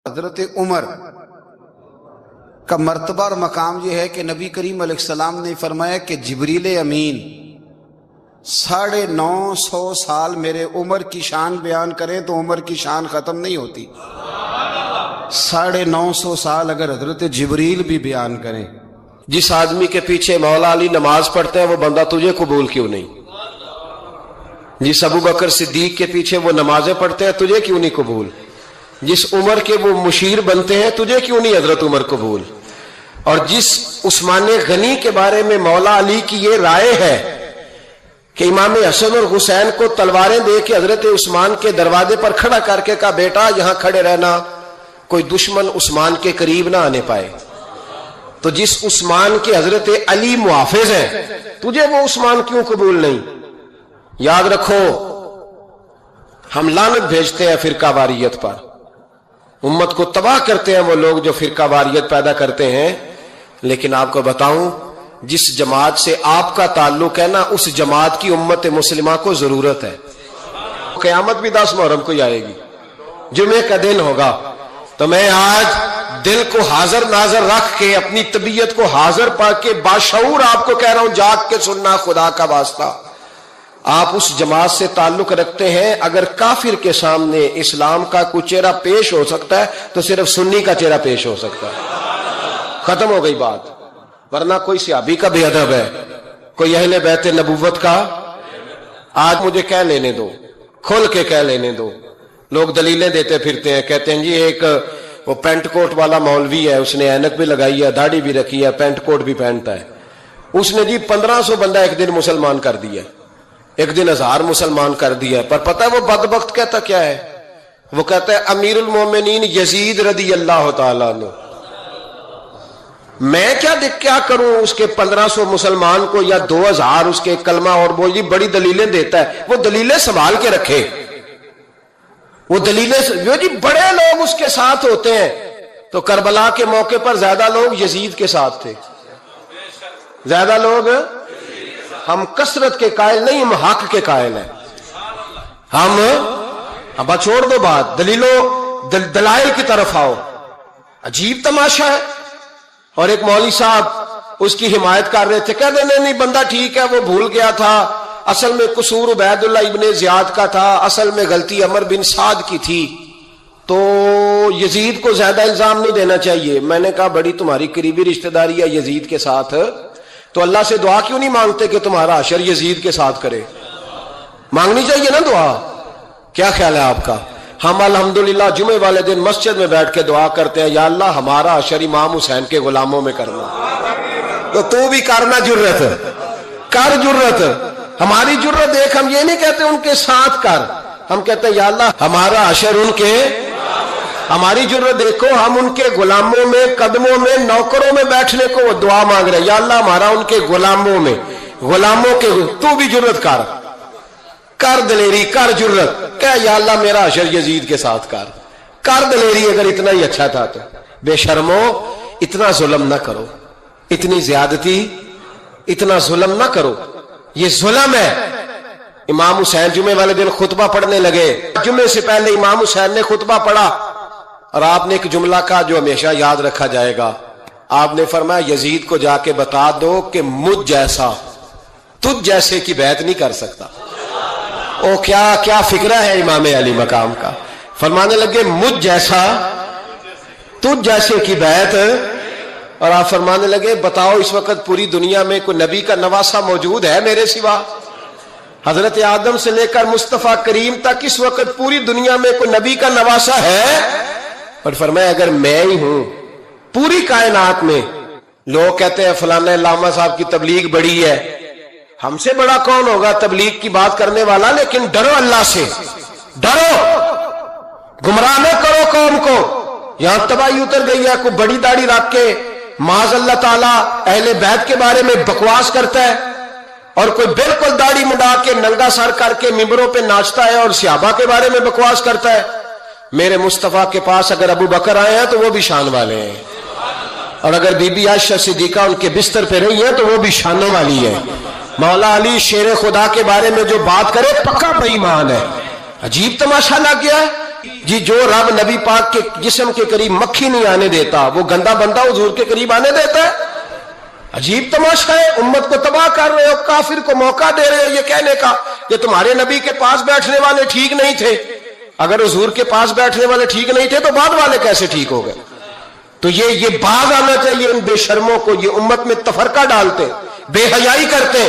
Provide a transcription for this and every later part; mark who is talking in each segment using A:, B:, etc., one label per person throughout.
A: حضرت عمر کا مرتبہ اور مقام یہ ہے کہ نبی کریم علیہ السلام نے فرمایا کہ جبریل امین 950 سال میرے عمر کی شان بیان کریں تو عمر کی شان ختم نہیں ہوتی۔ 950 سال اگر حضرت جبریل بھی بیان کریں۔
B: جس آدمی کے پیچھے مولا علی نماز پڑھتے ہیں وہ بندہ تجھے قبول کیوں نہیں؟ جس ابو بکر صدیق کے پیچھے وہ نمازیں پڑھتے ہیں تجھے کیوں نہیں قبول؟ جس عمر کے وہ مشیر بنتے ہیں تجھے کیوں نہیں حضرت عمر قبول؟ اور جس عثمان غنی کے بارے میں مولا علی کی یہ رائے ہے کہ امام حسن اور حسین کو تلواریں دے کے حضرت عثمان کے دروازے پر کھڑا کر کے کہا بیٹا یہاں کھڑے رہنا، کوئی دشمن عثمان کے قریب نہ آنے پائے، تو جس عثمان کے حضرت علی محافظ ہیں تجھے وہ عثمان کیوں قبول نہیں؟ یاد رکھو ہم لعنت بھیجتے ہیں فرقہ واریت پر، امت کو تباہ کرتے ہیں وہ لوگ جو فرقہ واریت پیدا کرتے ہیں، لیکن آپ کو بتاؤں جس جماعت سے آپ کا تعلق ہے نا اس جماعت کی امت مسلمہ کو ضرورت ہے۔ قیامت بھی 10 محرم کو ہی آئے گی، جمعے کا دن ہوگا، تو میں آج دل کو حاضر ناظر رکھ کے اپنی طبیعت کو حاضر پا کے باشعور آپ کو کہہ رہا ہوں جاگ کے سننا خدا کا واسطہ، آپ اس جماعت سے تعلق رکھتے ہیں، اگر کافر کے سامنے اسلام کا کوئی چہرہ پیش ہو سکتا ہے تو صرف سنی کا چہرہ پیش ہو سکتا ہے، ختم ہو گئی بات۔ ورنہ کوئی صحابی کا بے ادب ہے، کوئی اہل بیت نبوت کا، آج مجھے کہہ لینے دو، کھل کے کہہ لینے دو۔ لوگ دلیلیں دیتے پھرتے ہیں، کہتے ہیں جی ایک وہ پینٹ کوٹ والا مولوی ہے، اس نے اینک بھی لگائی ہے، داڑھی بھی رکھی ہے، پینٹ کوٹ بھی پہنتا ہے، اس نے جی 1500 بندہ ایک دن مسلمان کر دیا، ایک دن 1000 مسلمان کر دیا، پر پتہ ہے وہ بدبخت کہتا کیا ہے؟ وہ کہتا ہے امیر المومنین یزید رضی اللہ تعالیٰ عنہ، میں کیا کروں اس کے 1500 مسلمان کو یا 2000 اس کے کلمہ اور وہ جی بڑی دلیلیں دیتا ہے، وہ دلیلیں سنبھال کے رکھے، وہ دلیلیں جو جی بڑے لوگ اس کے ساتھ ہوتے ہیں، تو کربلا کے موقع پر زیادہ لوگ یزید کے ساتھ تھے، زیادہ لوگ، ہم کثرت کے قائل نہیں، ہم حق کے قائل ہیں، ہم اب چھوڑ دو بات، دلائل کی طرف آؤ۔ عجیب تماشا ہے، اور ایک مولوی صاحب اس کی حمایت کر رہے تھے، کہتے نہیں بندہ ٹھیک ہے وہ بھول گیا تھا، اصل میں قصور عبید اللہ ابن زیاد کا تھا، اصل میں غلطی عمر بن سعد کی تھی، تو یزید کو زیادہ الزام نہیں دینا چاہیے۔ میں نے کہا بڑی تمہاری قریبی رشتہ داری ہے یزید کے ساتھ، تو اللہ سے دعا کیوں نہیں مانگتے کہ تمہارا حشر یزید کے ساتھ کرے؟ مانگنی چاہیے نا دعا، کیا خیال ہے آپ کا؟ ہم الحمدللہ جمعے والے دن مسجد میں بیٹھ کے دعا کرتے ہیں یا اللہ ہمارا حشر امام حسین کے غلاموں میں کرنا، تو بھی کرنا، جرت کر، جرت ہماری جرت دیکھ، ہم یہ نہیں کہتے ان کے ساتھ کر، ہم کہتے ہیں یا اللہ ہمارا حشر ان کے، ہماری جرت دیکھو ہم ان کے غلاموں میں، قدموں میں، نوکروں میں بیٹھنے کو وہ دعا مانگ رہے ہیں، یا اللہ ہمارا ان کے غلاموں میں، غلاموں کے، تو بھی جرت کر دلیری، کر جرت، کہ یا اللہ میرا حشر یزید کے ساتھ کر دلیری، اگر اتنا ہی اچھا تھا تو۔ بے شرمو اتنا ظلم نہ کرو، اتنی زیادتی، اتنا ظلم نہ کرو، یہ ظلم ہے۔ امام حسین جمعے والے دن خطبہ پڑھنے لگے، جمعے سے پہلے امام حسین نے خطبہ پڑھا اور آپ نے ایک جملہ کہا جو ہمیشہ یاد رکھا جائے گا، آپ نے فرمایا یزید کو جا کے بتا دو کہ مجھ جیسا تجھ جیسے کی بیعت نہیں کر سکتا۔ او کیا فکرہ ہے امام علی مقام کا، فرمانے لگے مجھ جیسا تجھ جیسے کی بیعت، اور آپ فرمانے لگے بتاؤ اس وقت پوری دنیا میں کوئی نبی کا نواسہ موجود ہے میرے سوا؟ حضرت آدم سے لے کر مصطفیٰ کریم تک اس وقت پوری دنیا میں کوئی نبی کا نواسہ ہے؟ اور فرمایا اگر میں ہی ہوں پوری کائنات میں، لوگ کہتے ہیں فلانا علامہ صاحب کی تبلیغ بڑی ہے، ہم سے بڑا کون ہوگا تبلیغ کی بات کرنے والا، لیکن ڈرو اللہ سے، ڈرو، گمراہ نہ کرو قوم کو۔ یہاں تباہی اتر گئی ہے، کوئی بڑی داڑھی رکھ کے معاذ اللہ تعالیٰ اہل بیت کے بارے میں بکواس کرتا ہے، اور کوئی بالکل داڑھی مڈا کے ننگا سر کر کے ممبروں پہ ناچتا ہے اور صحابہ کے بارے میں بکواس کرتا ہے۔ میرے مصطفیٰ کے پاس اگر ابو بکر آئے ہیں تو وہ بھی شان والے ہیں، اور اگر بی بی عائشہ صدیقہ ان کے بستر پہ رہی ہیں تو وہ بھی شانوں والی ہے۔ مولا علی شیر خدا کے بارے میں جو بات کرے پکا بے ایمان ہے۔ عجیب تماشا لگ گیا ہے، جی جو رب نبی پاک کے جسم کے قریب مکھی نہیں آنے دیتا وہ گندا بندہ حضور کے قریب آنے دیتا ہے؟ عجیب تماشا ہے، امت کو تباہ کر رہے ہو، کافر کو موقع دے رہے ہو یہ کہنے کا کہ تمہارے نبی کے پاس بیٹھنے والے ٹھیک نہیں تھے۔ اگر حضور کے پاس بیٹھنے والے ٹھیک نہیں تھے تو بعد والے کیسے ٹھیک ہو گئے؟ تو یہ باز آنا چاہیے ان بے شرموں کو، یہ امت میں تفرقہ ڈالتے، بے حیائی کرتے۔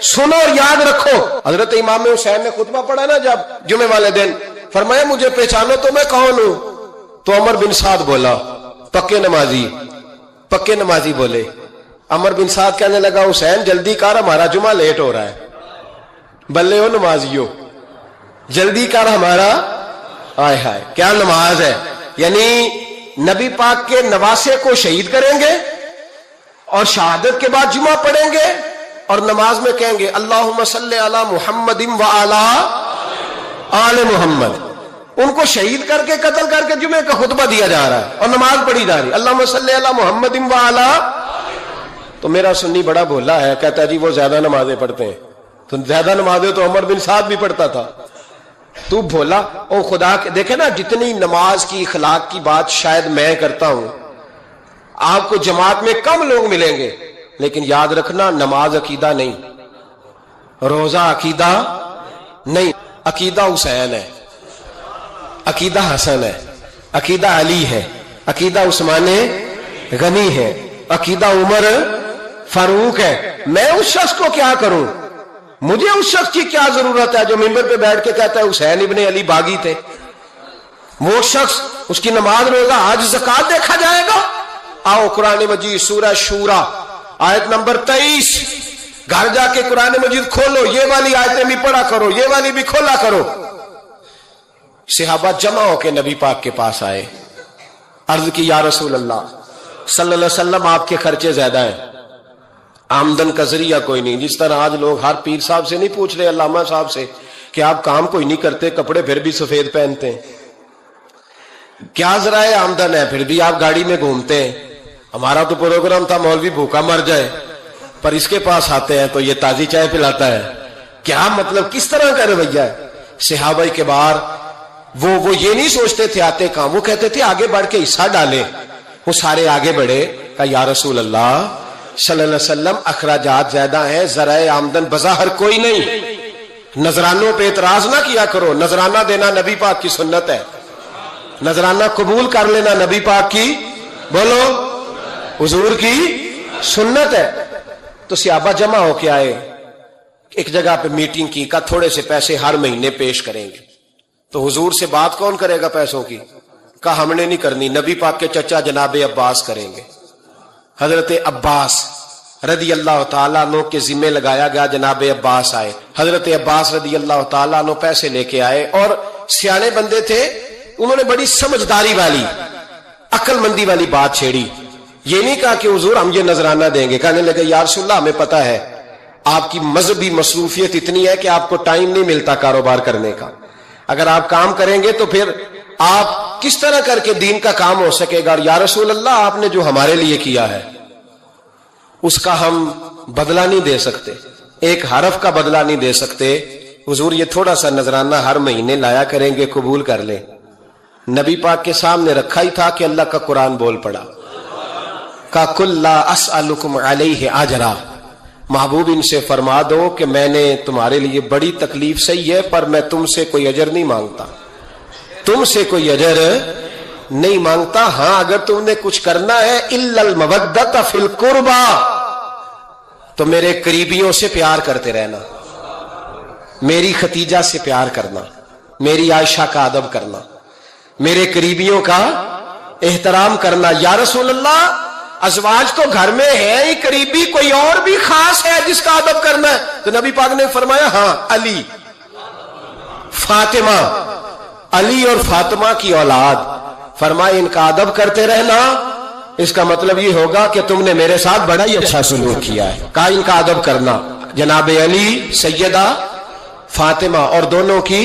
B: سنو اور یاد رکھو، حضرت امام حسین نے خطبہ پڑھا نا جب جمعے والے دن، فرمایا مجھے پہچانو تو میں کون ہوں؟ تو عمر بن سعد بولا، پکے نمازی بولے۔ عمر بن سعد کہنے لگا حسین جلدی کر، ہمارا جمعہ لیٹ ہو رہا ہے۔ بلے ہو نمازیو، جلدی کر ہمارا، آئے ہائے کیا نماز ہے! یعنی نبی پاک کے نواسے کو شہید کریں گے اور شہادت کے بعد جمعہ پڑھیں گے اور نماز میں کہیں گے اللہم صلی علی محمد وعلی آل محمد۔ ان کو شہید کر کے قتل کر کے جمعے کا خطبہ دیا جا رہا ہے اور نماز پڑھی جا رہی ہے اللہم صلی علی محمد وعلی۔ تو میرا سنی بڑا بھولا ہے، کہتا ہے جی وہ زیادہ نمازیں پڑھتے ہیں۔ تو زیادہ نمازیں تو عمر بن سعد بھی پڑھتا تھا، تو بھولا۔ او خدا کے دیکھے نا، جتنی نماز کی اخلاق کی بات شاید میں کرتا ہوں، آپ کو جماعت میں کم لوگ ملیں گے، لیکن یاد رکھنا نماز عقیدہ نہیں، روزہ عقیدہ نہیں، عقیدہ حسین ہے، عقیدہ حسن ہے، عقیدہ علی ہے، عقیدہ عثمان غنی ہے، عقیدہ عمر فاروق ہے۔ میں اس شخص کو کیا کروں؟ مجھے اس شخص کی کیا ضرورت ہے جو ممبر پہ بیٹھ کے کہتا ہے حسین ابن علی باغی تھے؟ وہ شخص، اس کی نماز روزہ حج زکات دیکھا جائے گا؟ آؤ قرآن مجید سورہ شورا آیت نمبر 23، گھر جا کے قرآن مجید کھولو، یہ والی آیتیں بھی پڑھا کرو، یہ والی بھی کھولا کرو۔ صحابہ جمع ہو کے نبی پاک کے پاس آئے، عرض کی یا رسول اللہ صلی اللہ علیہ وسلم آپ کے خرچے زیادہ ہیں، آمدن کا ذریعہ کوئی نہیں۔ جس طرح آج لوگ ہر پیر صاحب سے نہیں پوچھ رہے، علامہ صاحب سے، کہ آپ کام کوئی نہیں کرتے، کپڑے پھر بھی سفید پہنتے ہیں، کیا ذرائع آمدن ہے؟ پھر بھی آپ گاڑی میں گھومتے ہیں۔ ہمارا تو پروگرام تھا مولوی بھوکا مر جائے، پر اس کے پاس آتے ہیں تو یہ تازی چائے پلاتا ہے۔ کیا مطلب، کس طرح کا رویہ ہے؟ صحابہ کے بار وہ یہ نہیں سوچتے تھے آتے کام، وہ کہتے تھے آگے بڑھ کے حصہ ڈالے۔ وہ سارے آگے بڑھے، کہا یا رسول اللہ صلی اللہ علیہ وسلم اخراجات زیادہ ہیں، ذرائع آمدن بظاہر کوئی نہیں، نذرانوں پہ اعتراض نہ کیا کرو، نذرانہ دینا نبی پاک کی سنت ہے، نذرانہ قبول کر لینا نبی پاک کی، بولو، حضور کی سنت ہے۔ تو صحابہ جمع ہو کے آئے، ایک جگہ پہ میٹنگ کی، کہا تھوڑے سے پیسے ہر مہینے پیش کریں گے۔ تو حضور سے بات کون کرے گا پیسوں کی؟ کہا ہم نے نہیں کرنی، نبی پاک کے چچا جناب عباس کریں گے۔ حضرت عباس رضی اللہ تعالیٰ عنہ کے ذمے لگایا گیا، جناب عباس آئے، حضرت عباس رضی اللہ تعالیٰ عنہ پیسے لے کے آئے، اور سیانے بندے تھے، انہوں نے بڑی سمجھداری والی، عقل مندی والی بات چھیڑی۔ یہ نہیں کہا کہ حضور ہم یہ نذرانہ دیں گے، کہنے لگے یا رسول اللہ ہمیں پتہ ہے آپ کی مذہبی مصروفیت اتنی ہے کہ آپ کو ٹائم نہیں ملتا کاروبار کرنے کا، اگر آپ کام کریں گے تو پھر آپ کس طرح کر کے دین کا کام ہو سکے گا، اور یا رسول اللہ آپ نے جو ہمارے لیے کیا ہے اس کا ہم بدلہ نہیں دے سکتے، ایک حرف کا بدلہ نہیں دے سکتے، حضور یہ تھوڑا سا نذرانہ ہر مہینے لایا کریں گے، قبول کر لیں۔ نبی پاک کے سامنے رکھا ہی تھا کہ اللہ کا قرآن بول پڑا، کا کل لا اسألکم علیہ اجرا، محبوب ان سے فرما دو کہ میں نے تمہارے لیے بڑی تکلیف سہی ہے، پر میں تم سے کوئی اجر نہیں مانگتا، تم سے کوئی اجر نہیں مانگتا، ہاں اگر تم نے کچھ کرنا ہے الا المودۃ فی القربى، تو میرے قریبیوں سے پیار کرتے رہنا، میری ختیجہ سے پیار کرنا، میری عائشہ کا ادب کرنا، میرے قریبیوں کا احترام کرنا۔ یا رسول اللہ ازواج تو گھر میں ہے ہی، قریبی کوئی اور بھی خاص ہے جس کا ادب کرنا ہے؟ تو نبی پاک نے فرمایا ہاں، علی، فاطمہ، علی اور فاطمہ کی اولاد، فرمائے ان کا ادب کرتے رہنا، اس کا مطلب یہ ہوگا کہ تم نے میرے ساتھ بڑا ہی اچھا سلوک کیا ہے۔ کہا ان کا ادب کرنا، جناب علی، سیدہ فاطمہ، اور دونوں کی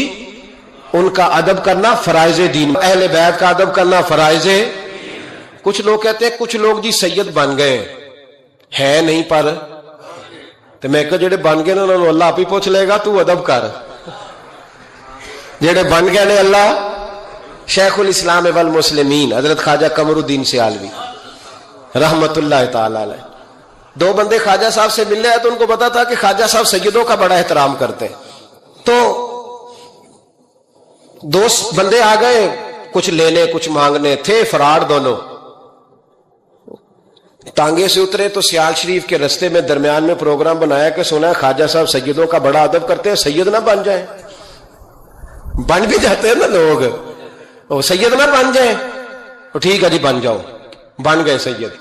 B: ان کا ادب کرنا فرائض دین، اہل بیت کا ادب کرنا فرائض۔ کچھ لوگ کہتے ہیں کچھ لوگ جی سید بن گئے ہے نہیں، پر تو میں کہ جڑے بن گئے انہوں نے اللہ آپ ہی پوچھ لے گا، تو ادب کر، جڑے بن گئے نے اللہ شیخ الاسلام والمسلمین حضرت خواجہ قمر الدین سیالوی رحمت اللہ تعالی علیہ، دو بندے خواجہ صاحب سے ملنے آئے تو ان کو پتا تھا کہ خواجہ صاحب سیدوں کا بڑا احترام کرتے ہیں، تو دو بندے آ گئے کچھ لینے کچھ مانگنے، تھے فرار دونوں، ٹانگے سے اترے تو سیال شریف کے رستے میں درمیان میں پروگرام بنایا کہ سنا ہے خواجہ صاحب سیدوں کا بڑا ادب کرتے ہیں، سید نہ بن جائیں، بن بھی جاتے ہیں نا لوگ، وہ سید نہ بن جائیں، ٹھیک ہے جی بن جاؤ، بن گئے سید۔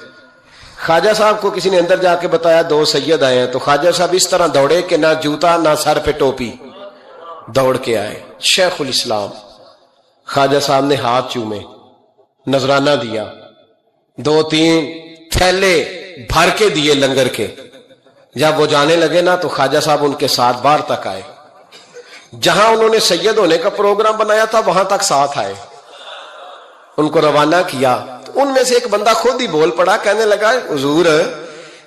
B: خواجہ صاحب کو کسی نے اندر جا کے بتایا دو سید آئے ہیں، تو خواجہ صاحب اس طرح دوڑے کہ نہ جوتا نہ سر پہ ٹوپی، دوڑ کے آئے۔ شیخ الاسلام خواجہ صاحب نے ہاتھ چومے، نذرانہ دیا، 2-3 تھیلے بھر کے دیے لنگر کے۔ جب وہ جانے لگے نا تو خواجہ صاحب ان کے ساتھ باہر تک آئے، جہاں انہوں نے سید ہونے کا پروگرام بنایا تھا وہاں تک ساتھ آئے، ان کو روانہ کیا۔ تو ان میں سے ایک بندہ خود ہی بول پڑا، کہنے لگا حضور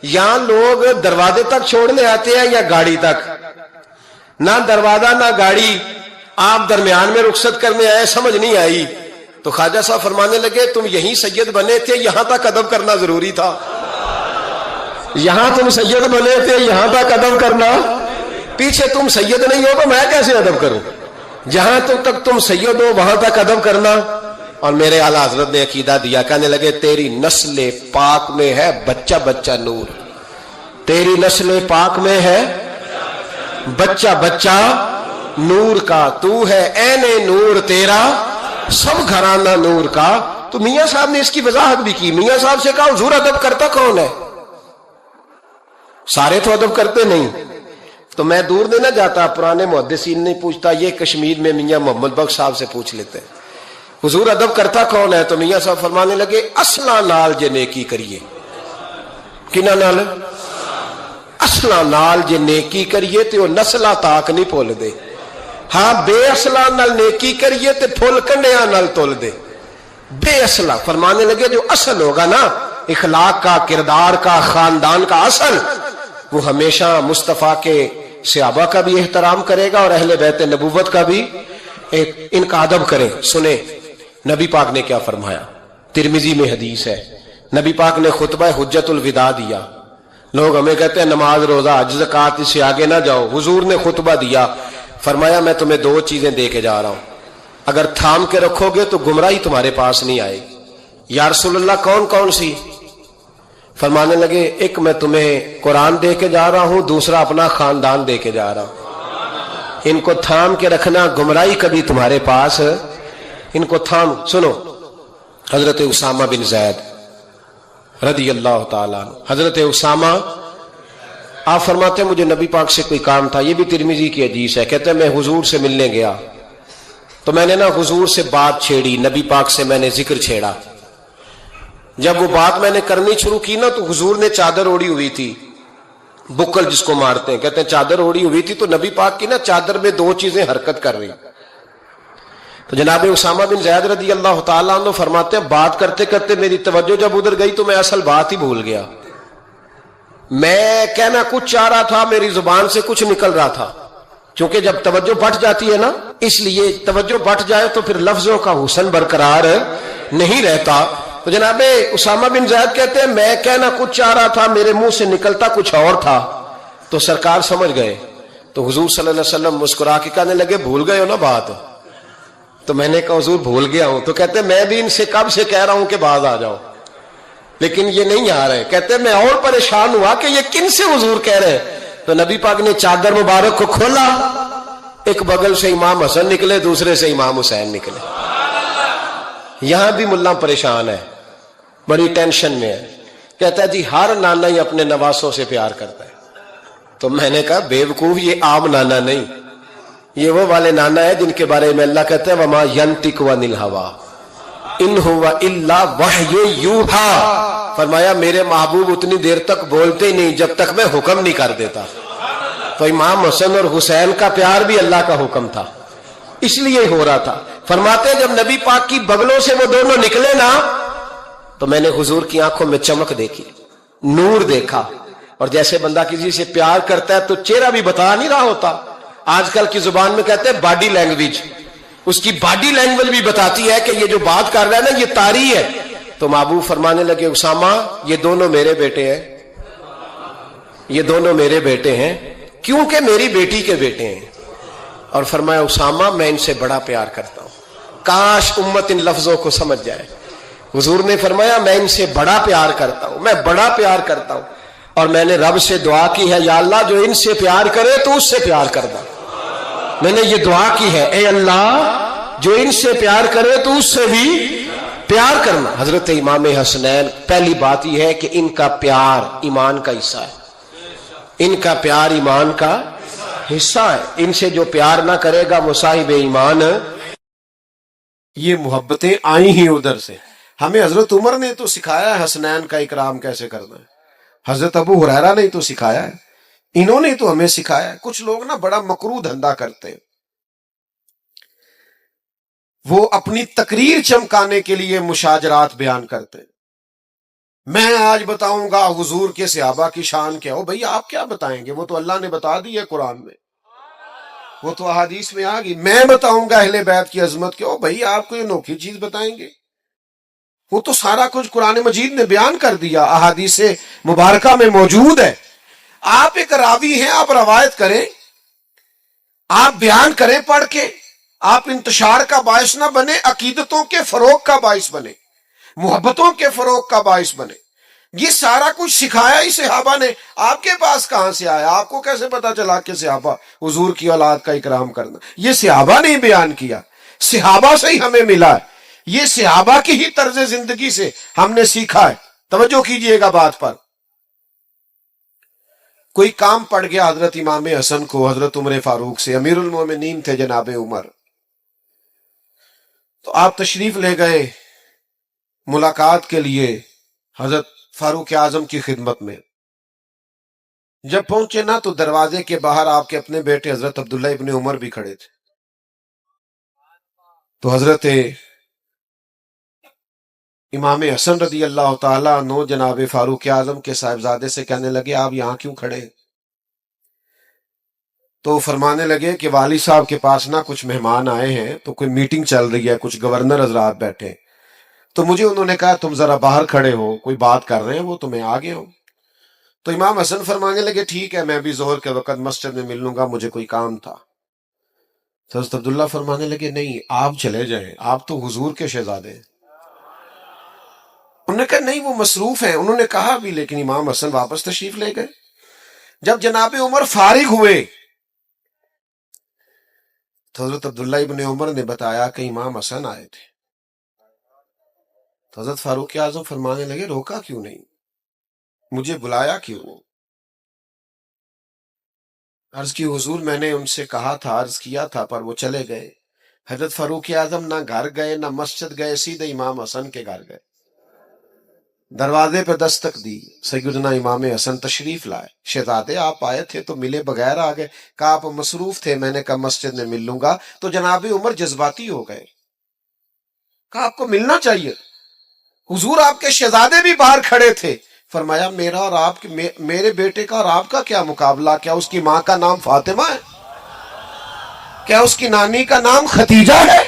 B: یہاں لوگ دروازے تک چھوڑنے آتے ہیں یا گاڑی تک؟ نہ دروازہ نہ گاڑی، آپ درمیان میں رخصت کرنے آئے، سمجھ نہیں آئی۔ تو خواجہ صاحب فرمانے لگے تم یہیں سید بنے تھے، یہاں تک ادب کرنا ضروری تھا، یہاں تم سید بنے تھے، یہاں تک ادب کرنا، پیچھے تم سید نہیں ہو تو میں کیسے ادب کروں؟ جہاں تک تم سید ہو وہاں تک ادب کرنا۔ اور میرے اعلیٰ حضرت نے عقیدہ دیا، کہنے لگے تیری نسل پاک میں ہے بچہ بچہ نور، تیری نسل پاک میں ہے بچہ بچہ نور کا، تو ہے عین نور تیرا سب گھرانہ نور کا۔ تو میاں صاحب نے اس کی وضاحت بھی کی، میاں صاحب سے کہا حضور ادب کرتا کون ہے؟ سارے تو ادب کرتے نہیں۔ تو میں دور نہیں نہ جاتا، پرانے محدثین نہیں پوچھتا، یہ کشمیر میں میاں محمد بخش صاحب سے پوچھ لیتے ہیں حضور ادب کرتا کون ہے؟ تو میاں صاحب فرمانے لگے اصلا نال جے نیکی کریے، کنہ نال؟ اصلا نال جے نیکی کریے تے وہ نسلہ تاک نہیں پھول دے، ہاں بے اصلا نال نیکی کریے تے پھول کنڈیاں نال تول دے۔ بے اصلا فرمانے لگے جو اصل ہوگا نا اخلاق کا، کردار کا، خاندان کا اصل، وہ ہمیشہ مصطفیٰ کے صحابہ کا بھی احترام کرے گا اور اہل بیت نبوت کا بھی ان کا ادب کرے۔ سنیں نبی پاک نے کیا فرمایا، ترمذی میں حدیث ہے، نبی پاک نے خطبہ حجت الوداع دیا۔ لوگ ہمیں کہتے ہیں نماز روزہ حج زکات اس سے آگے نہ جاؤ، حضور نے خطبہ دیا، فرمایا میں تمہیں 2 چیزیں دے کے جا رہا ہوں، اگر تھام کے رکھو گے تو گمراہی تمہارے پاس نہیں آئے گی۔ یا رسول اللہ کون کون سی؟ فرمانے لگے ایک میں تمہیں قرآن دے کے جا رہا ہوں، دوسرا اپنا خاندان دے کے جا رہا ہوں، ان کو تھام کے رکھنا، گمراہی کبھی تمہارے پاس، ان کو تھام۔ سنو حضرت اسامہ بن زید رضی اللہ تعالیٰ عنہ، حضرت اسامہ آپ فرماتے ہیں مجھے نبی پاک سے کوئی کام تھا، یہ بھی ترمذی کی حدیث ہے، کہتے ہیں میں حضور سے ملنے گیا تو میں نے نا حضور سے بات چھیڑی، نبی پاک سے میں نے ذکر چھیڑا، جب وہ بات میں نے کرنی شروع کی نا تو حضور نے چادر اوڑی ہوئی تھی، بکل جس کو مارتے ہیں، کہتے ہیں چادر اوڑی ہوئی تھی، تو نبی پاک کی نا چادر میں 2 چیزیں حرکت کر رہی۔ تو جناب اسامہ بن زید رضی اللہ تعالیٰ عنہ فرماتے ہیں بات کرتے کرتے میری توجہ جب ادھر گئی تو میں اصل بات ہی بھول گیا، میں کہنا کچھ چاہ رہا تھا، میری زبان سے کچھ نکل رہا تھا، کیونکہ جب توجہ بٹ جاتی ہے نا، اس لیے توجہ بٹ جائے تو پھر لفظوں کا حسن برقرار نہیں رہتا۔ تو جناب اسامہ بن زید کہتے ہیں میں کہنا کچھ چاہ رہا تھا، میرے منہ سے نکلتا کچھ اور تھا، تو سرکار سمجھ گئے، تو حضور صلی اللہ علیہ وسلم مسکرا کے کہنے لگے بھول گئے ہو نا بات؟ تو میں نے کہا حضور بھول گیا ہوں۔ تو کہتے ہیں میں بھی ان سے کب سے کہہ رہا ہوں کہ باز آ جاؤ، لیکن یہ نہیں آ رہے۔ کہتے ہیں میں اور پریشان ہوا کہ یہ کن سے حضور کہہ رہے ہیں۔ تو نبی پاک نے چادر مبارک کو کھولا، ایک بغل سے امام حسن نکلے، دوسرے سے امام حسین نکلے۔ یہاں بھی ملا پریشان ہے، بڑی ٹینشن میں ہے، کہتا ہے جی ہر نانا ہی اپنے نواسوں سے پیار کرتا ہے۔ تو میں نے کہا بیوقوف، یہ عام نانا نہیں، یہ وہ والے نانا ہے جن کے بارے میں اللہ کہتا ہے وما ینطق عن الہویٰ ان ہوا الا وحی یوحیٰ، فرمایا میرے محبوب اتنی دیر تک بولتے ہی نہیں جب تک میں حکم نہیں کر دیتا۔ تو امام حسن اور حسین کا پیار بھی اللہ کا حکم تھا، اس لیے ہو رہا تھا۔ فرماتے جب نبی پاک کی بغلوں سے وہ دونوں نکلے نا تو میں نے حضور کی آنکھوں میں چمک دیکھی، نور دیکھا، اور جیسے بندہ کسی سے پیار کرتا ہے تو چہرہ بھی بتا نہیں رہا ہوتا، آج کل کی زبان میں کہتے ہیں باڈی لینگویج، اس کی باڈی لینگویج بھی بتاتی ہے کہ یہ جو بات کر رہا ہے نا یہ طاری ہے. تو محبوب فرمانے لگے اسامہ یہ دونوں میرے بیٹے ہیں, یہ دونوں میرے بیٹے ہیں کیونکہ میری بیٹی کے بیٹے ہیں. اور فرمایا اسامہ میں ان سے بڑا پیار کرتا ہوں. کاش امت ان لفظوں کو سمجھ جائے. حضور نے فرمایا میں ان سے بڑا پیار کرتا ہوں, میں بڑا پیار کرتا ہوں, اور میں نے رب سے دعا کی ہے یا اللہ جو ان سے پیار کرے تو اس سے پیار کر دو. میں نے یہ دعا کی ہے اے اللہ جو ان سے پیار کرے تو اس سے بھی پیار کرنا. حضرت امام حسنین پہلی بات یہ ہے کہ ان کا پیار ایمان کا حصہ ہے, ان کا پیار ایمان کا حصہ ہے. ان سے جو پیار نہ کرے گا وہ صاحب ایمان.
C: یہ محبتیں آئی ہی ادھر سے. ہمیں حضرت عمر نے تو سکھایا ہے حسنین کا اکرام کیسے کرنا ہے, حضرت ابو ہریرہ نے تو سکھایا ہے, انہوں نے تو ہمیں سکھایا ہے. کچھ لوگ نا بڑا مکروہ دھندا کرتے ہیں, وہ اپنی تقریر چمکانے کے لیے مشاجرات بیان کرتے ہیں. میں آج بتاؤں گا حضور کے صحابہ کی شان کیا ہو. بھئی آپ کیا بتائیں گے, وہ تو اللہ نے بتا دی ہے قرآن میں, وہ تو احادیث میں آ گئی. میں بتاؤں گا اہل بیت کی عظمت کیا ہو. بھئی آپ کو یہ انوکھی چیز بتائیں گے, وہ تو سارا کچھ قرآن مجید نے بیان کر دیا, احادیث مبارکہ میں موجود ہے. آپ ایک راوی ہیں, آپ روایت کریں, آپ بیان کریں پڑھ کے, آپ انتشار کا باعث نہ بنے, عقیدتوں کے فروغ کا باعث بنے, محبتوں کے فروغ کا باعث بنے. یہ سارا کچھ سکھایا ہی صحابہ نے. آپ کے پاس کہاں سے آیا؟ آپ کو کیسے پتا چلا کہ صحابہ حضور کی اولاد کا اکرام کرنا؟ یہ صحابہ نے بیان کیا, صحابہ سے ہی ہمیں ملا ہے, یہ صحابہ کی ہی طرز زندگی سے ہم نے سیکھا ہے. توجہ کیجئے گا بات پر. کوئی کام پڑ گیا حضرت امام حسن کو حضرت عمر فاروق سے, امیر المومنین تھے جناب عمر, تو آپ تشریف لے گئے ملاقات کے لیے حضرت فاروق اعظم کی خدمت میں. جب پہنچے نا تو دروازے کے باہر آپ کے اپنے بیٹے حضرت عبداللہ ابن عمر بھی کھڑے تھے. تو حضرت امام حسن رضی اللہ تعالیٰ عنہ جناب فاروق اعظم کے صاحبزادے سے کہنے لگے آپ یہاں کیوں کھڑے ہیں؟ تو فرمانے لگے کہ والد صاحب کے پاس نا کچھ مہمان آئے ہیں, تو کوئی میٹنگ چل رہی ہے, کچھ گورنر حضرات بیٹھے ہیں, تو مجھے انہوں نے کہا تم ذرا باہر کھڑے ہو, کوئی بات کر رہے ہیں وہ, تو میں آ گیا ہوں. تو امام حسن فرمانے لگے ٹھیک ہے میں بھی ظہر کے وقت مسجد میں مل لوں گا, مجھے کوئی کام تھا. تو حضرت عبداللہ فرمانے لگے نہیں آپ چلے جائیں, آپ تو حضور کے شہزادے ہیں. انہوں نے کہا نہیں وہ مصروف ہیں. انہوں نے کہا بھی, لیکن امام حسن واپس تشریف لے گئے. جب جناب عمر فارغ ہوئے تو حضرت عبداللہ ابن عمر نے بتایا کہ امام حسن آئے تھے. تو حضرت فاروق اعظم فرمانے لگے روکا کیوں نہیں, مجھے بلایا کیوں؟ عرض کی حضور میں نے ان سے کہا تھا, عرض کیا تھا, پر وہ چلے گئے. حضرت فاروق اعظم نہ گھر گئے نہ مسجد گئے, سیدھے امام حسن کے گھر گئے. دروازے پہ دستک دی, سیدنا امام حسن تشریف لائے. شہزادے آپ آئے تھے تو ملے بغیر آ گئے. کہا آپ مصروف تھے, میں نے کہا مسجد میں مل لوں گا. تو جناب عمر جذباتی ہو گئے, کہا آپ کو ملنا چاہیے, حضور آپ کے شہزادے بھی باہر کھڑے تھے. فرمایا میرا اور آپ میرے بیٹے کا اور آپ کا کیا مقابلہ؟ کیا اس کی ماں کا نام فاطمہ ہے؟ کیا اس کی نانی کا نام ختیجہ ہے؟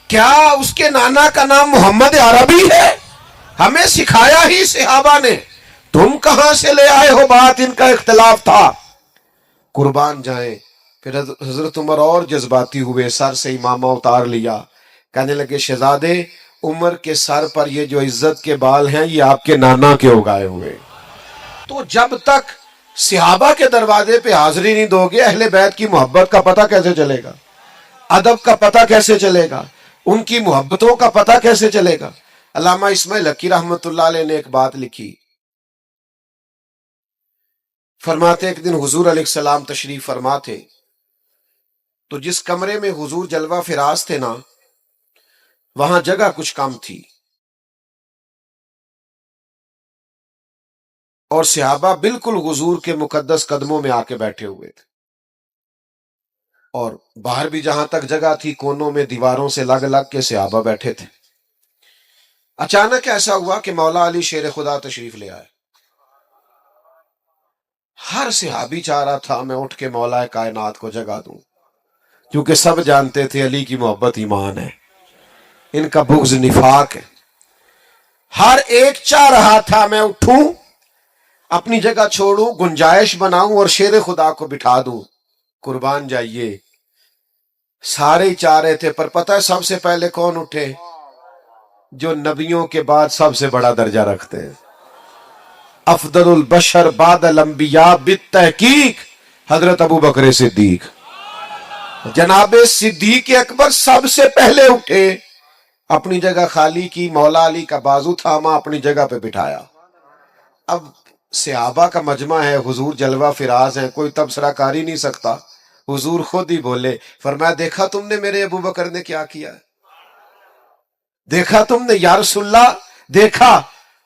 C: کیا اس کے نانا کا نام محمد عربی ہے؟ ہمیں سکھایا ہی صحابہ نے, تم کہاں سے لے آئے ہو بات, ان کا اختلاف تھا. قربان جائیں. پھر حضرت عمر اور جذباتی ہوئے, سر سے امامہ اتار لیا, کہنے لگے شہزادے عمر کے سر پر یہ جو عزت کے بال ہیں یہ آپ کے نانا کے اگائے ہوئے. تو جب تک صحابہ کے دروازے پہ حاضری نہیں دو گے اہل بیت کی محبت کا پتہ کیسے چلے گا؟ ادب کا پتہ کیسے چلے گا؟ ان کی محبتوں کا پتہ کیسے چلے گا؟ علامہ اسماعیل حقی رحمت اللہ علیہ نے ایک بات لکھی, فرماتے ایک دن حضور علیہ السلام تشریف فرما تھے, تو جس کمرے میں حضور جلوہ فراز تھے نا وہاں جگہ کچھ کم تھی, اور صحابہ بالکل حضور کے مقدس قدموں میں آ کے بیٹھے ہوئے تھے, اور باہر بھی جہاں تک جگہ تھی کونوں میں دیواروں سے لگ لگ کے صحابہ بیٹھے تھے. اچانک ایسا ہوا کہ مولا علی شیر خدا تشریف لے آئے. ہر صحابی چاہ رہا تھا میں اٹھ کے مولا کائنات کو جگہ دوں, کیونکہ سب جانتے تھے علی کی محبت ایمان ہے، ان کا بغض نفاق ہے. ہر ایک چاہ رہا تھا میں اٹھوں، اپنی جگہ چھوڑوں، گنجائش بناؤں اور شیر خدا کو بٹھا دوں، قربان جائیے. سارے ہی چاہ رہے تھے، پر پتہ ہے سب سے پہلے کون اٹھے؟ جو نبیوں کے بعد سب سے بڑا درجہ رکھتے ہیں. افضل البشر بعد الانبیاء بالتحقیق حضرت ابو بکر صدیق. جناب صدیق اکبر سب سے پہلے اٹھے، اپنی جگہ خالی کی، مولا علی کا بازو تھاما، اپنی جگہ پہ بٹھایا. اب صحابہ کا مجمع ہے، حضور جلوہ فراز ہیں، کوئی تبصرہ کر ہی نہیں سکتا. حضور خود ہی بولے، فرمایا دیکھا تم نے میرے ابو بکر نے کیا کیا؟ دیکھا تم نے یا رسول اللہ؟ دیکھا.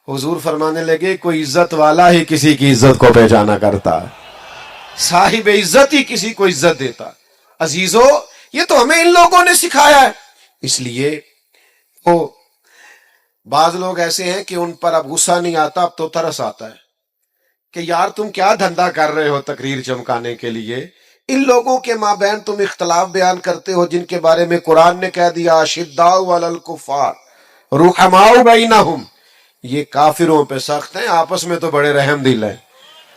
C: حضور فرمانے لگے کوئی عزت والا ہی کسی کی عزت کو پہچانا کرتا، صاحب عزت ہی کسی کو عزت دیتا. عزیزو، یہ تو ہمیں ان لوگوں نے سکھایا ہے. اس لیے وہ بعض لوگ ایسے ہیں کہ ان پر اب غصہ نہیں آتا، اب تو ترس آتا ہے کہ یار تم کیا دھندا کر رہے ہو تقریر چمکانے کے لیے. ان لوگوں کے مابین تم اختلاف بیان کرتے ہو جن کے بارے میں قرآن نے کہہ دیا اشداء علی الکفار رحماء بینہم، یہ کافروں پہ سخت ہیں، آپس میں تو بڑے رحم دل ہیں.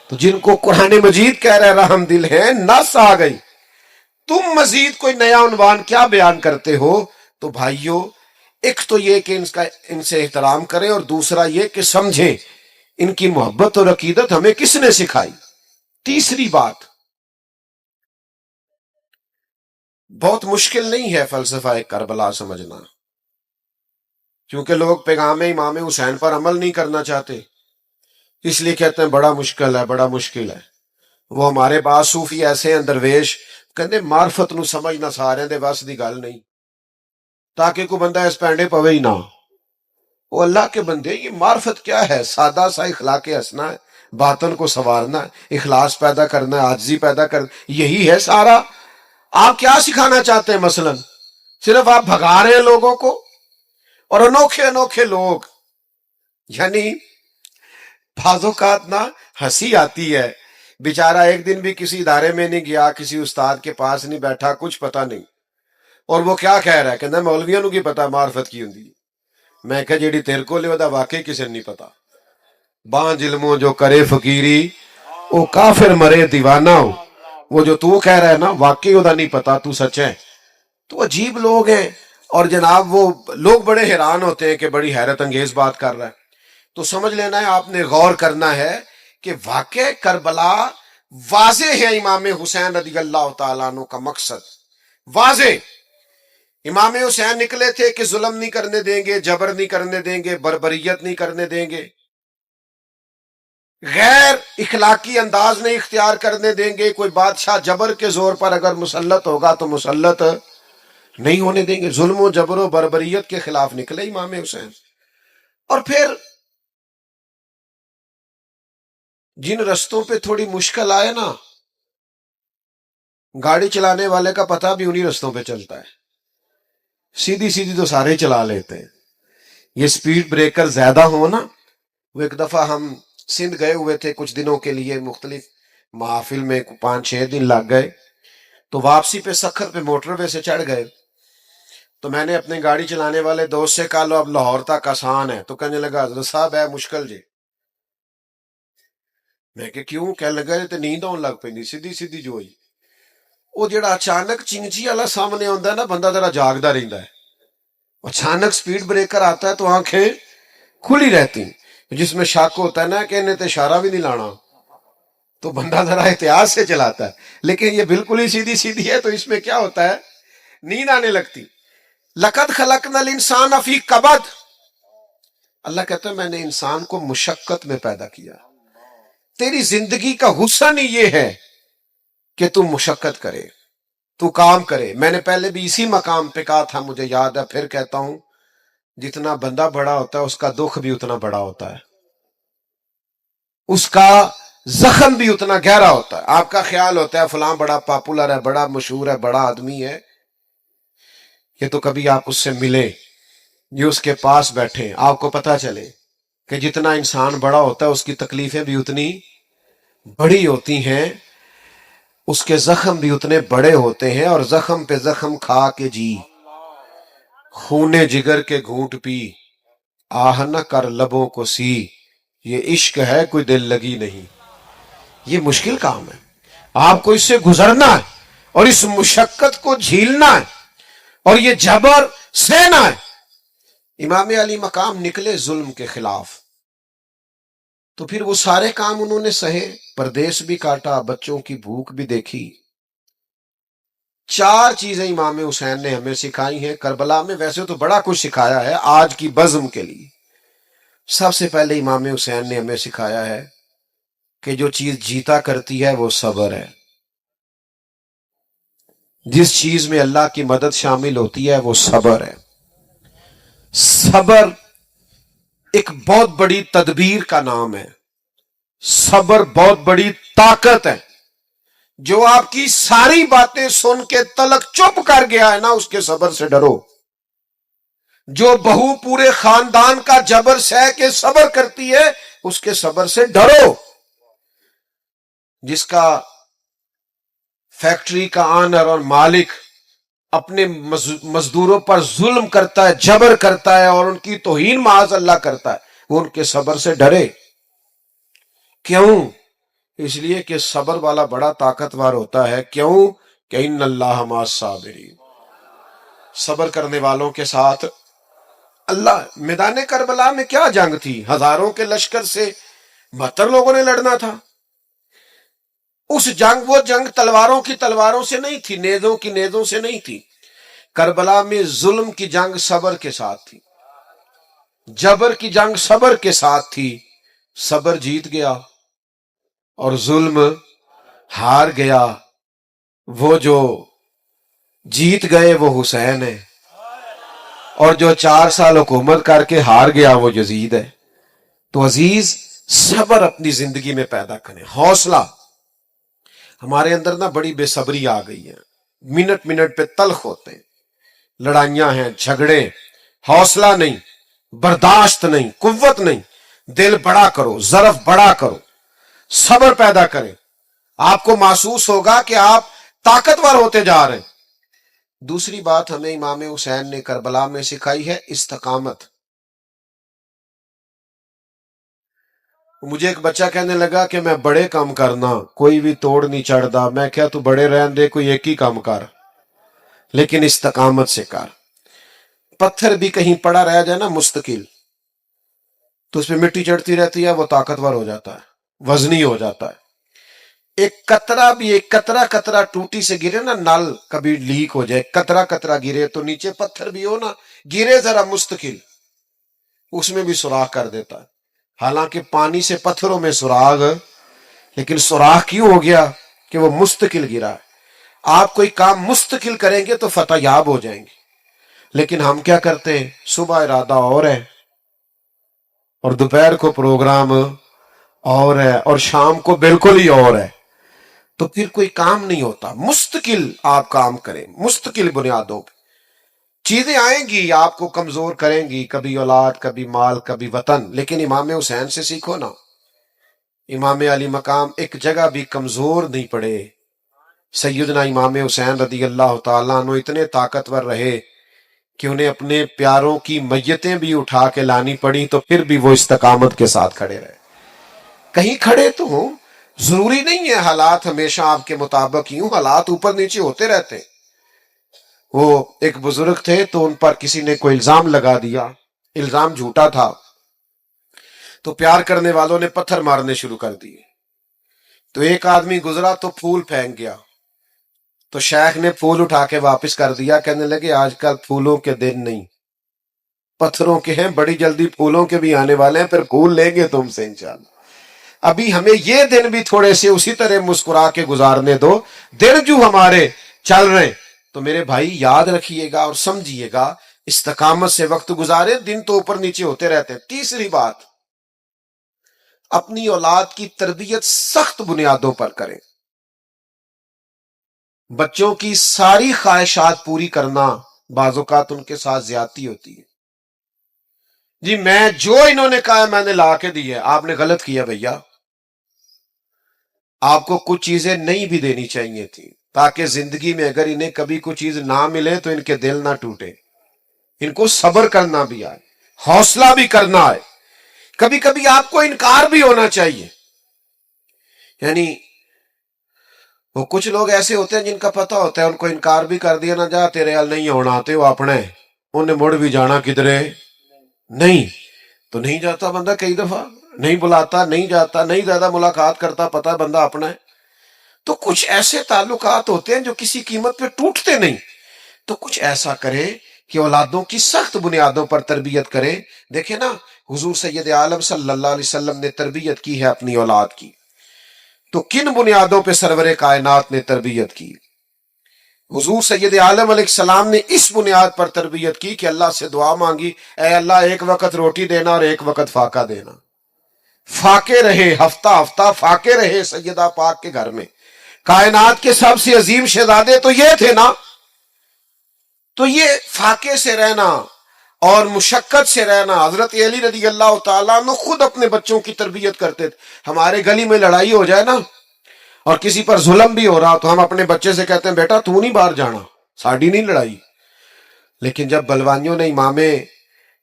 C: تو جن کو قرآن مجید کہہ رہے رحم دل ہیں، نس آ گئی. تم مزید کوئی نیا عنوان کیا بیان کرتے ہو؟ تو بھائیو، ایک تو یہ کہ ان سے احترام کریں، اور دوسرا یہ کہ سمجھیں ان کی محبت اور عقیدت ہمیں کس نے سکھائی. تیسری بات، بہت مشکل نہیں ہے فلسفہ کربلا سمجھنا، کیونکہ لوگ پیغام امام حسین پر عمل نہیں کرنا چاہتے، اس لیے کہتے ہیں بڑا مشکل ہے، بڑا مشکل ہے. وہ ہمارے بعض صوفی ایسے ہیں درویش، کہتے معرفت نو سمجھنا سارے دے بس دی گل نہیں، تاکہ کوئی بندہ اس پینڈے پوے ہی نہ. وہ اللہ کے بندے، یہ معرفت کیا ہے؟ سادہ سا اخلاق ہنسنا ہے، باطن کو سنوارنا ہے، اخلاص پیدا کرنا ہے، عاجزی پیدا کرنا، یہی ہے سارا. آپ کیا سکھانا چاہتے ہیں؟ مثلا صرف آپ بھگا رہے ہیں لوگوں کو. اور انوکھے انوکھے لوگ، یعنی بعض اوقات نا ہنسی آتی ہے. بیچارہ ایک دن بھی کسی ادارے میں نہیں گیا، کسی استاد کے پاس نہیں بیٹھا، کچھ پتہ نہیں، اور وہ کیا کہہ رہا ہے کہ مولویوں نو کی پتا معرفت کی ہوندی. میں کہ جیڑی تیرے کو لے دا واقعی کسی نہیں پتا. بان ظلموں جو کرے فقیری او کافر مرے دیوانہ ہو. وہ جو تو کہہ رہا ہے نا واقعی دا نہیں پتا، تو سچ ہے. تو عجیب لوگ ہیں، اور جناب وہ لوگ بڑے حیران ہوتے ہیں کہ بڑی حیرت انگیز بات کر رہا ہے. تو سمجھ لینا ہے، آپ نے غور کرنا ہے کہ واقع کربلا واضح ہے. امام حسین رضی اللہ تعالیٰ عنہ کا مقصد واضح. امام حسین نکلے تھے کہ ظلم نہیں کرنے دیں گے، جبر نہیں کرنے دیں گے، بربریت نہیں کرنے دیں گے، غیر اخلاقی انداز نہیں اختیار کرنے دیں گے. کوئی بادشاہ جبر کے زور پر اگر مسلط ہوگا تو مسلط نہیں ہونے دیں گے. ظلم و جبر و بربریت کے خلاف نکلے امام حسین. اور پھر جن رستوں پہ تھوڑی مشکل آئے نا، گاڑی چلانے والے کا پتہ بھی انہی رستوں پہ چلتا ہے. سیدھی سیدھی تو سارے چلا لیتے ہیں. یہ سپیڈ بریکر زیادہ ہو نا. وہ ایک دفعہ ہم سندھ گئے ہوئے تھے کچھ دنوں کے لیے، مختلف محافل میں 5-6 دن لگ گئے. تو واپسی پہ سکھر پہ موٹر وے سے چڑھ گئے. تو میں نے اپنے گاڑی چلانے والے دوست سے کہا لو اب لاہور تک آسان ہے. تو کہنے لگا حضرت صاحب ہے مشکل جی. میں کہ کیوں؟ کہنے لگا تے نیند آن لگ پی سیدھی سیدھی جو ہوئی. وہ جڑا اچانک چنگچی والا سامنے آتا ہے نا، بندہ ذرا جاگتا رہتا ہے. اچانک سپیڈ بریکر آتا ہے تو آنکھیں کھلی رہتی، جس میں شک ہوتا ہے نا کہ انہیں تے اشارہ بھی نہیں لانا، تو بندہ ذرا احتیاط سے چلاتا ہے. لیکن یہ بالکل ہی سیدھی سیدھی ہے، تو اس میں کیا ہوتا ہے؟ نیند آنے لگتی. لقد خلقنا الانسان فی کبد. اللہ کہتا ہے میں نے انسان کو مشقت میں پیدا کیا. تیری زندگی کا حسن ہی یہ ہے کہ تم مشقت کرے، تو کام کرے. میں نے پہلے بھی اسی مقام پہ کہا تھا، مجھے یاد ہے، پھر کہتا ہوں، جتنا بندہ بڑا ہوتا ہے اس کا دکھ بھی اتنا بڑا ہوتا ہے، اس کا زخم بھی اتنا گہرا ہوتا ہے. آپ کا خیال ہوتا ہے فلاں بڑا پاپولر ہے، بڑا مشہور ہے، بڑا آدمی ہے، یہ تو کبھی آپ اس سے ملے، یہ اس کے پاس بیٹھے، آپ کو پتہ چلے کہ جتنا انسان بڑا ہوتا ہے اس کی تکلیفیں بھی اتنی بڑی ہوتی ہیں. اس کے زخم بھی اتنے بڑے ہوتے ہیں، اور زخم پہ زخم کھا کے جی، خونے جگر کے گھونٹ پی، آہ نہ کر لبوں کو سی، یہ عشق ہے کوئی دل لگی نہیں۔ یہ مشکل کام ہے، آپ کو اس سے گزرنا ہے اور اس مشقت کو جھیلنا ہے اور یہ جبر سہنا ہے۔ امام علی مقام نکلے ظلم کے خلاف، تو پھر وہ سارے کام انہوں نے سہے، پردیس بھی کاٹا، بچوں کی بھوک بھی دیکھی۔ 4 چیزیں امام حسین نے ہمیں سکھائی ہیں کربلا میں، ویسے تو بڑا کچھ سکھایا ہے آج کی بزم کے لیے۔ سب سے پہلے امام حسین نے ہمیں سکھایا ہے کہ جو چیز جیتا کرتی ہے وہ صبر ہے۔ جس چیز میں اللہ کی مدد شامل ہوتی ہے وہ صبر ہے۔ صبر ایک بہت بڑی تدبیر کا نام ہے، صبر بہت بڑی طاقت ہے۔ جو آپ کی ساری باتیں سن کے تلک چپ کر گیا ہے نا، اس کے صبر سے ڈرو۔ جو بہو پورے خاندان کا جبر سہ کے صبر کرتی ہے، اس کے صبر سے ڈرو۔ جس کا فیکٹری کا آنر اور مالک اپنے مزدوروں پر ظلم کرتا ہے، جبر کرتا ہے اور ان کی توہین معاذ اللہ کرتا ہے، وہ ان کے صبر سے ڈرے۔ کیوں؟ اس لیے کہ صبر والا بڑا طاقتور ہوتا ہے۔ کیوں؟ کہ ان اللہ مع الصابرین، صبر کرنے والوں کے ساتھ اللہ۔ میدان کربلا میں کیا جنگ تھی؟ ہزاروں کے لشکر سے 72 لوگوں نے لڑنا تھا۔ وہ جنگ تلواروں کی تلواروں سے نہیں تھی، نیزوں کی نیزوں سے نہیں تھی۔ کربلا میں ظلم کی جنگ صبر کے ساتھ تھی، جبر کی جنگ صبر کے ساتھ تھی۔ صبر جیت گیا اور ظلم ہار گیا۔ وہ جو جیت گئے وہ حسین ہے، اور جو 4 سال حکومت کر کے ہار گیا وہ یزید ہے۔ تو عزیز، صبر اپنی زندگی میں پیدا کریں، حوصلہ۔ ہمارے اندر نا بڑی بے صبری آ گئی ہے، منٹ منٹ پہ تلخ ہوتے ہیں، لڑائیاں ہیں، جھگڑے، حوصلہ نہیں، برداشت نہیں، قوت نہیں۔ دل بڑا کرو، ظرف بڑا کرو، صبر پیدا کریں۔ آپ کو محسوس ہوگا کہ آپ طاقتور ہوتے جا رہے ہیں۔ دوسری بات ہمیں امام حسین نے کربلا میں سکھائی ہے استقامت۔ مجھے ایک بچہ کہنے لگا کہ میں بڑے کام کرنا، کوئی بھی توڑ نہیں چڑھتا۔ میں کہا تو بڑے رہن دے، کوئی ایک ہی کام کر، لیکن استقامت سے کر۔ پتھر بھی کہیں پڑا رہ جائے نا مستقل، تو اس پہ مٹی چڑھتی رہتی ہے، وہ طاقتور ہو جاتا ہے، وزنی ہو جاتا ہے۔ ایک قطرہ ٹوٹی سے گرے نا، نل کبھی لیک ہو جائے، قطرہ گرے تو نیچے پتھر بھی ہو نا، گرے ذرا مستقل، اس میں بھی سوراخ کر دیتا ہے۔ حالانکہ پانی سے پتھروں میں سوراخ، لیکن سوراخ کیوں ہو گیا؟ کہ وہ مستقل گرا ہے۔ آپ کوئی کام مستقل کریں گے تو فتح یاب ہو جائیں گے، لیکن ہم کیا کرتے ہیں؟ صبح ارادہ اور ہے اور دوپہر کو پروگرام اور ہے اور شام کو بالکل ہی اور ہے، تو پھر کوئی کام نہیں ہوتا۔ مستقل آپ کام کریں، مستقل بنیادوں پہ۔ چیزیں آئیں گی، آپ کو کمزور کریں گی، کبھی اولاد، کبھی مال، کبھی وطن، لیکن امام حسین سے سیکھو نا۔ امام علی مقام ایک جگہ بھی کمزور نہیں پڑے۔ سیدنا امام حسین رضی اللہ تعالیٰ عنہ اتنے طاقتور رہے کہ انہیں اپنے پیاروں کی میتیں بھی اٹھا کے لانی پڑی، تو پھر بھی وہ استقامت کے ساتھ کھڑے رہے۔ کہیں کھڑے تو ہوں، ضروری نہیں ہے حالات ہمیشہ آپ کے مطابق ہی ہوں، حالات اوپر نیچے ہوتے رہتے ہیں۔ وہ ایک بزرگ تھے تو ان پر کسی نے کوئی الزام لگا دیا، الزام جھوٹا تھا، تو پیار کرنے والوں نے پتھر مارنے شروع کر دیے۔ تو ایک آدمی گزرا تو پھول پھینک گیا، تو شیخ نے پھول اٹھا کے واپس کر دیا، کہنے لگے آج کل پھولوں کے دن نہیں، پتھروں کے ہیں، بڑی جلدی پھولوں کے بھی آنے والے ہیں، پھر پھول لیں گے تم سے انشاءاللہ۔ ابھی ہمیں یہ دن بھی تھوڑے سے اسی طرح مسکرا کے گزارنے دو، دن جو ہمارے چل رہے ہیں۔ تو میرے بھائی یاد رکھیے گا اور سمجھیے گا، استقامت سے وقت گزارے، دن تو اوپر نیچے ہوتے رہتے ہیں۔ تیسری بات، اپنی اولاد کی تربیت سخت بنیادوں پر کریں۔ بچوں کی ساری خواہشات پوری کرنا بعض اوقات ان کے ساتھ زیادتی ہوتی ہے۔ جی میں جو انہوں نے کہا میں نے لا کے دی ہے، آپ نے غلط کیا بھیا۔ آپ کو کچھ چیزیں نہیں بھی دینی چاہیے تھی تاکہ زندگی میں اگر انہیں کبھی کوئی چیز نہ ملے تو ان کے دل نہ ٹوٹے، ان کو صبر کرنا بھی آئے، حوصلہ بھی کرنا آئے، کبھی کبھی آپ کو انکار بھی ہونا چاہیے. یعنی وہ کچھ لوگ ایسے ہوتے ہیں جن کا پتہ ہوتا ہے ان کو انکار بھی کر دیا نہ جا تیرے حال نہیں ہونا آتے وہ اپنے انہیں مڑ بھی جانا کدھرے نہیں، تو نہیں جاتا بندہ، کئی دفعہ نہیں بلاتا، نہیں جاتا، نہیں زیادہ ملاقات کرتا، پتہ بندہ اپنا ہے. تو کچھ ایسے تعلقات ہوتے ہیں جو کسی قیمت پہ ٹوٹتے نہیں. تو کچھ ایسا کرے کہ اولادوں کی سخت بنیادوں پر تربیت کرے. دیکھیں نا حضور سید عالم صلی اللہ علیہ وسلم نے تربیت کی ہے اپنی اولاد کی، تو کن بنیادوں پہ سرور کائنات نے تربیت کی؟ حضور سید عالم علیہ السلام نے اس بنیاد پر تربیت کی کہ اللہ سے دعا مانگی، اے اللہ ایک وقت روٹی دینا اور ایک وقت فاقہ دینا. فاقے رہے، ہفتہ ہفتہ فاقے رہے سیدہ پاک کے گھر میں. کائنات کے سب سے عظیم شہزادے تو یہ تھے نا، تو یہ فاقے سے رہنا اور مشقت سے رہنا. حضرت علی رضی اللہ تعالیٰ عنہ خود اپنے بچوں کی تربیت کرتے تھے. ہمارے گلی میں لڑائی ہو جائے نا اور کسی پر ظلم بھی ہو رہا تو ہم اپنے بچے سے کہتے ہیں بیٹا تو نہیں باہر جانا، ساڑی نہیں لڑائی. لیکن جب بلوانیوں نے امام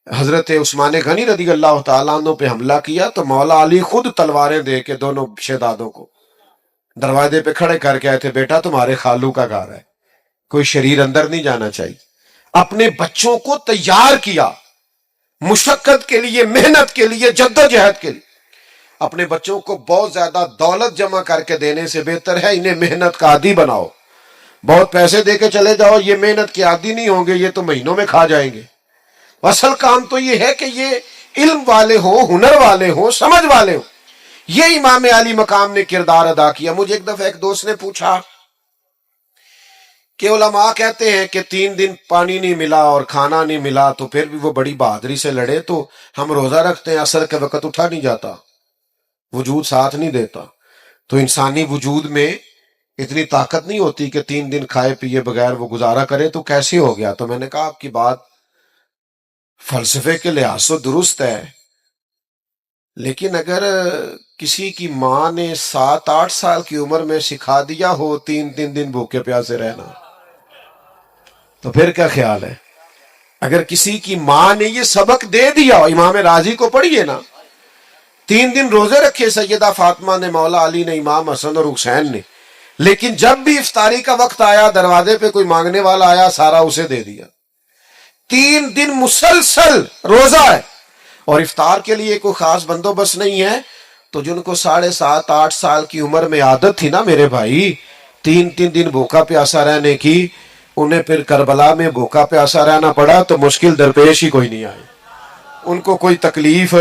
C: حضرت عثمان غنی رضی اللہ تعالیٰ عنہ پہ حملہ کیا تو مولا علی خود تلواریں دے کے دونوں شہزادوں کو دروازے پہ کھڑے کر کے آئے تھے، بیٹا تمہارے خالو کا گھر ہے، کوئی شریر اندر نہیں جانا چاہیے. اپنے بچوں کو تیار کیا مشقت کے لیے، محنت کے لیے، جدوجہد کے لیے. اپنے بچوں کو بہت زیادہ دولت جمع کر کے دینے سے بہتر ہے انہیں محنت کا عادی بناؤ. بہت پیسے دے کے چلے جاؤ، یہ محنت کے عادی نہیں ہوں گے، یہ تو مہینوں میں کھا جائیں گے. اصل کام تو یہ ہے کہ یہ علم والے ہوں، ہنر والے ہوں، سمجھ والے ہوں. یہ امام علی مقام نے کردار ادا کیا. مجھے ایک دفعہ ایک دوست نے پوچھا کہ علماء کہتے ہیں کہ 3 دن پانی نہیں ملا اور کھانا نہیں ملا تو پھر بھی وہ بڑی بہادری سے لڑے، تو ہم روزہ رکھتے ہیں، عصر کے وقت اٹھا نہیں جاتا، وجود ساتھ نہیں دیتا. تو انسانی وجود میں اتنی طاقت نہیں ہوتی کہ 3 دن کھائے پیے بغیر وہ گزارا کرے، تو کیسے ہو گیا؟ تو میں نے کہا آپ کی بات فلسفے کے لحاظ سے درست ہے، لیکن اگر کسی کی ماں نے 7-8 سال کی عمر میں سکھا دیا ہو 3 دن بھوکے پیاسے رہنا تو پھر کیا خیال ہے؟ اگر کسی کی ماں نے یہ سبق دے دیا، امام راضی کو پڑھیے نا، 3 دن روزے رکھے سیدہ فاطمہ نے، مولا علی نے، امام حسن اور حسین نے، لیکن جب بھی افطاری کا وقت آیا دروازے پہ کوئی مانگنے والا آیا سارا اسے دے دیا. 3 دن مسلسل روزہ ہے اور افطار کے لیے کوئی خاص بندوبست نہیں ہے. تو جن کو 7.5-8 سال کی عمر میں عادت تھی نا میرے بھائی 3 دن بھوکا پیاسا رہنے کی، انہیں پھر کربلا میں بھوکا پیاسا رہنا پڑا تو مشکل درپیش ہی کوئی نہیں آئی، ان کو کوئی تکلیف.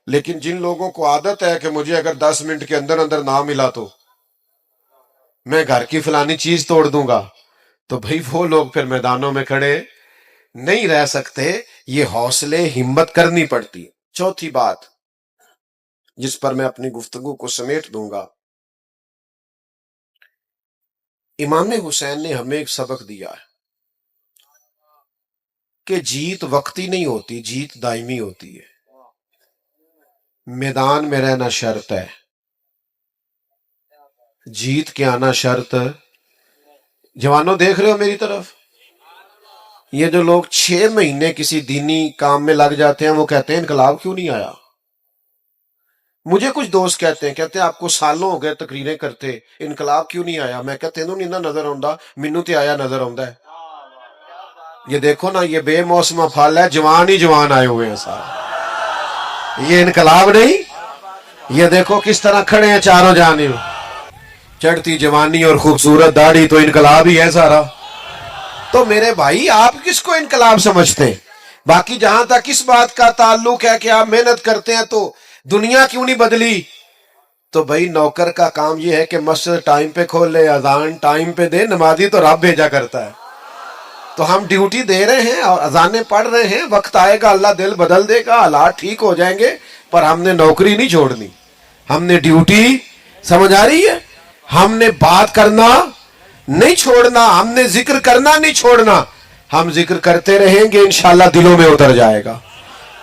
C: لیکن جن لوگوں کو عادت ہے کہ مجھے اگر 10 منٹ کے اندر اندر نہ ملا تو میں گھر کی فلانی چیز توڑ دوں گا، تو بھئی وہ لوگ پھر میدانوں میں کھڑے نہیں رہ سکتے. یہ حوصلے ہمت کرنی پڑتی. چوتھی بات جس پر میں اپنی گفتگو کو سمیٹ دوں گا، امام حسین نے ہمیں ایک سبق دیا ہے کہ جیت وقتی نہیں ہوتی، جیت دائمی ہوتی ہے. میدان میں رہنا شرط ہے، جیت کے آنا شرط. جوانوں دیکھ رہے ہو میری طرف؟ یہ جو لوگ 6 مہینے کسی دینی کام میں لگ جاتے ہیں وہ کہتے ہیں انقلاب کیوں نہیں آیا. مجھے کچھ دوست کہتے ہیں آپ کو سالوں ہو گئے تقریریں کرتے، انقلاب کیوں نہیں آیا. میں کہتے ہیں نہیں نظر آؤں مینو تے آیا نظر آؤں. یہ دیکھو نا یہ بے موسم پھل ہے، جوان ہی جوان آئے ہوئے ہیں سارے، یہ انقلاب نہیں. یہ دیکھو کس طرح کھڑے ہیں چاروں جانب، چڑھتی جوانی اور خوبصورت داڑھی، تو انقلاب ہی ہے سارا. تو میرے بھائی آپ کس کو انقلاب سمجھتے ہیں؟ باقی جہاں تک اس بات کا تعلق ہے کہ آپ محنت کرتے ہیں تو دنیا کیوں نہیں بدلی، تو بھائی نوکر کا کام یہ ہے کہ مسجد ٹائم پہ کھولے، اذان ٹائم پہ دے، نمازی تو رب بھیجا کرتا ہے. تو ہم ڈیوٹی دے رہے ہیں اور اذانیں پڑھ رہے ہیں، وقت آئے گا اللہ دل بدل دے گا، حالات ٹھیک ہو جائیں گے، پر ہم نے نوکری نہیں چھوڑنی، ہم نے ڈیوٹی، سمجھ آ رہی ہے، ہم نے بات کرنا نہیں چھوڑنا، ہم نے ذکر کرنا نہیں چھوڑنا. ہم ذکر کرتے رہیں گے، انشاءاللہ دلوں میں اتر جائے گا.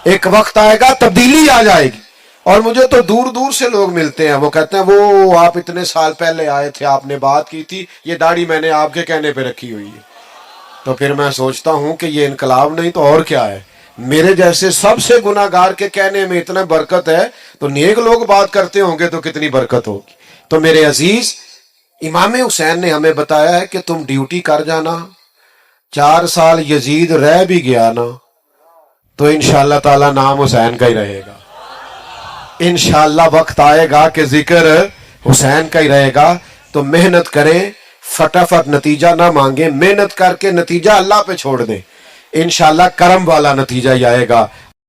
C: ایک وقت آئے گا تبدیلی آ جائے گی. اور مجھے تو دور دور سے لوگ ملتے ہیں, وہ کہتے ہیں وہ آپ اتنے سال پہلے آئے تھے, آپ نے بات کی تھی, یہ داڑھی میں نے آپ کے کہنے پہ رکھی ہوئی ہے. تو پھر میں سوچتا ہوں کہ یہ انقلاب نہیں تو اور کیا ہے. میرے جیسے سب سے گناہگار کے کہنے میں اتنا برکت ہے, تو نیک لوگ بات کرتے ہوں گے تو کتنی برکت ہوگی. تو میرے عزیز, امام حسین نے ہمیں بتایا ہے کہ تم ڈیوٹی کر جانا, 4 سال یزید رہ بھی گیا نا تو انشاءاللہ تعالی نام حسین کا ہی رہے گا. انشاءاللہ وقت آئے گا کہ ذکر حسین کا ہی رہے گا. تو محنت کریں, فٹافٹ نتیجہ نہ مانگیں, محنت کر کے نتیجہ اللہ پہ چھوڑ دیں, انشاءاللہ کرم والا نتیجہ ہی آئے گا.